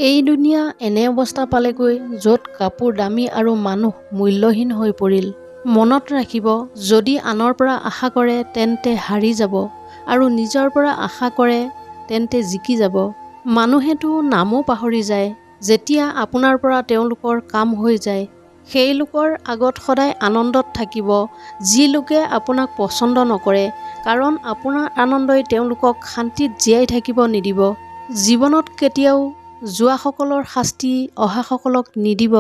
এই দুনিয়া এনে অৱস্থা পালেগৈ য'ত কাপোৰ দামী আৰু মানুহ মূল্যহীন হৈ পৰিল। মনত ৰাখিব, যদি আনৰ পৰা আশা কৰে তেন্তে হাৰি যাব আৰু নিজৰ পৰা আশা কৰে তেন্তে জিকি যাব। মানুহেতো নামো পাহৰি যায় যেতিয়া আপোনাৰ পৰা তেওঁলোকৰ কাম হৈ যায়। সেই লোকৰ আগত সদায় আনন্দত থাকিব যি লোকে আপোনাক পচন্দ নকৰে, কাৰণ আপোনাৰ আনন্দই তেওঁলোকক শান্তিত জীয়াই থাকিব নিদিব। জীৱনত কেতিয়াও যোৱাসকলৰ শাস্তি অহাসকলক নিদিব।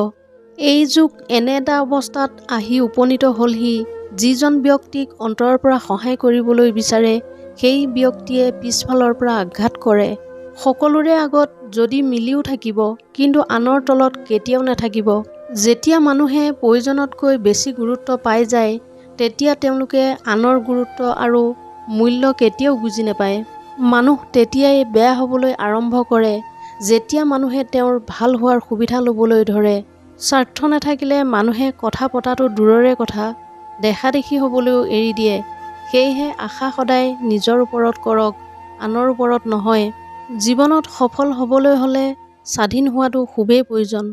এই যুগ এনে এটা অৱস্থাত আহি উপনীত হ'লহি, যিজন ব্যক্তিক অন্তৰৰ পৰা সহায় কৰিবলৈ বিচাৰে সেই ব্যক্তিয়ে পিছফালৰ পৰা আঘাত কৰে। সকলোৰে আগত যদি মিলিও থাকিব, কিন্তু আনৰ তলত কেতিয়াও নাথাকিব। যেতিয়া মানুহে প্ৰয়োজনতকৈ বেছি গুৰুত্ব পাই যায়, তেতিয়া তেওঁলোকে আনৰ গুৰুত্ব আৰু মূল্য কেতিয়াও বুজি নাপায়। মানুহ তেতিয়াই বেয়া হ'বলৈ আৰম্ভ কৰে যেতিয়া মানুহে তেওঁৰ ভাল হোৱাৰ সুবিধা ল'বলৈ ধৰে। স্বাৰ্থ নাথাকিলে মানুহে কথা পতাটো দূৰৰে কথা, দেখাদেখি হ'বলৈও এৰি দিয়ে। সেয়েহে আশা সদায় নিজৰ ওপৰত কৰক, আনৰ ওপৰত নহয়। জীৱনত সফল হ'বলৈ হ'লে স্বাধীন হোৱাটো খুবেই প্ৰয়োজন।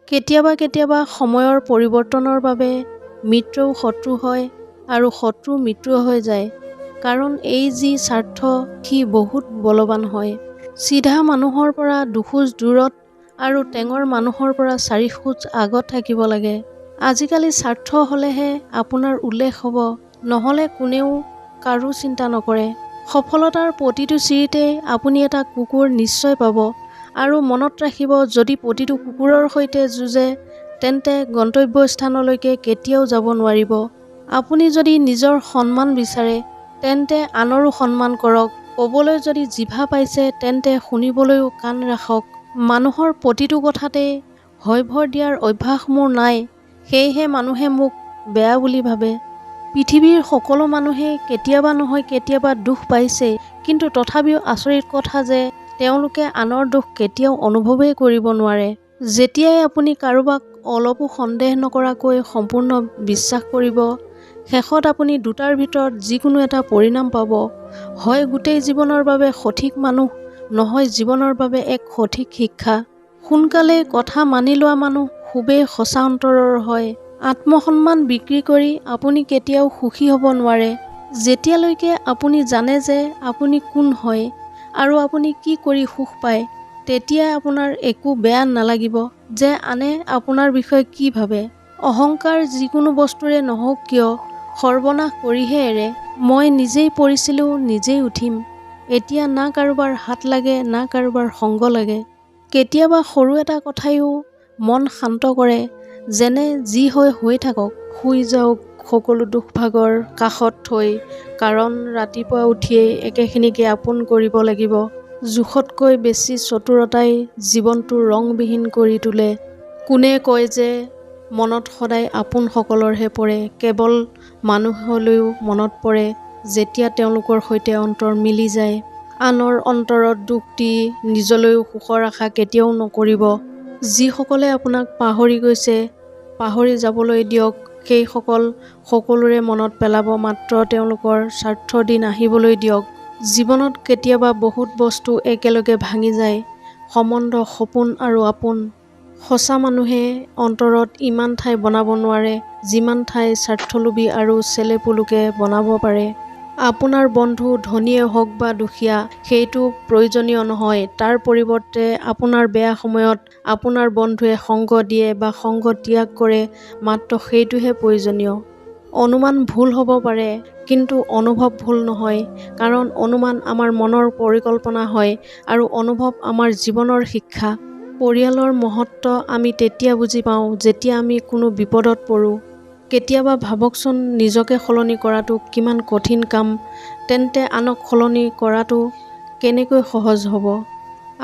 কেতিয়াবা সময়ৰ পৰিৱৰ্তনৰ বাবে মিত্ৰও শত্ৰু হয় আৰু শত্ৰু মিত্ৰ হৈ যায়, কাৰণ এই যি স্বাৰ্থ সি বহুত বলৱান হয়। চিধা মানুহৰ পৰা দুখোজ দূৰত আৰু টেঙৰ মানুহৰ পৰা 4 খোজ আগত থাকিব লাগে। আজিকালি স্বাৰ্থ হ'লেহে আপোনাৰ উল্লেখ হ'ব, নহ'লে কোনেও কাৰো চিন্তা নকৰে। সফলতাৰ প্ৰতিটো চিৰিতে আপুনি এটা কুকুৰ নিশ্চয় পাব, আৰু মনত ৰাখিব, যদি প্ৰতিটো কুকুৰৰ সৈতে যুঁজে তেন্তে গন্তব্যস্থানলৈকে কেতিয়াও যাব নোৱাৰিব। আপুনি যদি নিজৰ সন্মান বিচাৰে তেন্তে আনৰো সন্মান কৰক। ক'বলৈ যদি জিভা পাইছে তেন্তে শুনিবলৈও কাণ ৰাখক। মানুহৰ প্ৰতিটো কথাতে হয়ভৰ দিয়াৰ অভ্যাস মোৰ নাই, সেয়েহে মানুহে মোক বেয়া বুলি ভাবে। পৃথিৱীৰ সকলো মানুহে কেতিয়াবা নহয় কেতিয়াবা দুখ পাইছে, কিন্তু তথাপিও আচৰিত কথা যে তেওঁলোকে আনৰ দুখ কেতিয়াও অনুভৱেই কৰিব নোৱাৰে। যেতিয়াই আপুনি কাৰোবাক অলপো সন্দেহ নকৰাকৈ সম্পূৰ্ণ বিশ্বাস কৰিব, শেষত আপুনি দুটাৰ ভিতৰত যিকোনো এটা পৰিণাম পাব। হয় গোটেই জীৱনৰ বাবে সঠিক মানুহ, নহয় জীৱনৰ বাবে এক সঠিক শিক্ষা। সোনকালে কথা মানি লোৱা মানুহ খুবেই সঁচা অন্তৰৰ হয়। আত্মসন্মান বিক্ৰী কৰি আপুনি কেতিয়াও সুখী হ'ব নোৱাৰে। যেতিয়ালৈকে আপুনি জানে যে আপুনি কোন হয় আৰু আপুনি কি কৰি সুখ পায়, তেতিয়াই আপোনাৰ একো বেয়া নালাগিব যে আনে আপোনাৰ বিষয়ে কি ভাবে। অহংকাৰ যিকোনো বস্তুৰে নহওক কিয় সৰ্বনাশ কৰিহে এৰে। মই নিজেই পৰিছিলোঁ, নিজেই উঠিম। এতিয়া না কাৰোবাৰ হাত লাগে না কাৰোবাৰ সংগ লাগে। কেতিয়াবা সৰু এটা কথাইও মন শান্ত কৰে, যেনে যি হয় হৈ থাকক, শুই যাওক সকলো দুখ ভাগৰ কাষত থৈ, কাৰণ ৰাতিপুৱা উঠিয়েই একেখিনিকে আপোন কৰিব লাগিব। জোখতকৈ বেছি চতুৰতাই জীৱনটো ৰংবিহীন কৰি তোলে। কোনে কয় যে মনত সদায় আপোনসকলৰহে পৰে? কেৱল মানুহলৈও মনত পৰে যেতিয়া তেওঁলোকৰ সৈতে অন্তৰ মিলি যায়। আনৰ অন্তৰত দুখ দি নিজলৈও সুখৰ আশা কেতিয়াও নকৰিব। যিসকলে আপোনাক পাহৰি গৈছে, পাহৰি যাবলৈ দিয়ক। সেইসকল সকলোৰে মনত পেলাব মাত্ৰ তেওঁলোকৰ স্বাৰ্থৰ দিন আহিবলৈ দিয়ক। জীৱনত কেতিয়াবা বহুত বস্তু একেলগে ভাঙি যায়, সম্বন্ধ, সপোন আৰু আপোন। সঁচা মানুহে অন্তৰত ইমান ঠাই বনাব নোৱাৰে যিমান ঠাই স্বাৰ্থলোভী আৰু চেলেপুলোকে বনাব পাৰে। আপোনাৰ বন্ধু ধনীয়ে হওক বা দুখীয়া সেইটো প্ৰয়োজনীয় নহয়, তাৰ পৰিৱৰ্তে আপোনাৰ বেয়া সময়ত আপোনাৰ বন্ধুৱে সংগ দিয়ে বা সংগ ত্যাগ কৰে, মাত্ৰ সেইটোহে প্ৰয়োজনীয়। অনুমান ভুল হ'ব পাৰে, কিন্তু অনুভৱ ভুল নহয়, কাৰণ অনুমান আমাৰ মনৰ পৰিকল্পনা হয় আৰু অনুভৱ আমাৰ জীৱনৰ শিক্ষা। পৰিয়ালৰ মহত্ব আমি তেতিয়া বুজি পাওঁ যেতিয়া আমি কোনো বিপদত পৰোঁ। কেতিয়াবা ভাবকচোন, নিজকে সলনি কৰাটো কিমান কঠিন কাম, তেন্তে আনক সলনি কৰাটো কেনেকৈ সহজ হ'ব?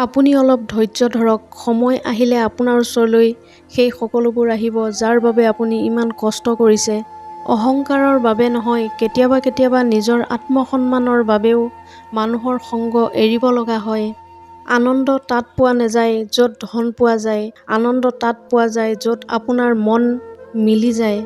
আপুনি অলপ ধৈৰ্য ধৰক, সময় আহিলে আপোনাৰ ওচৰলৈ সেই সকলোবোৰ আহিব যাৰ বাবে আপুনি ইমান কষ্ট কৰিছে। অহংকাৰৰ বাবে নহয়, কেতিয়াবা নিজৰ আত্মসন্মানৰ বাবেও মানুহৰ সংগ এৰিব লগা হয়। আনন্দ তাত পোৱা নাযায় য'ত ধন পোৱা যায়, আনন্দ তাত পোৱা যায় য'ত আপোনাৰ মন মিলি যায়।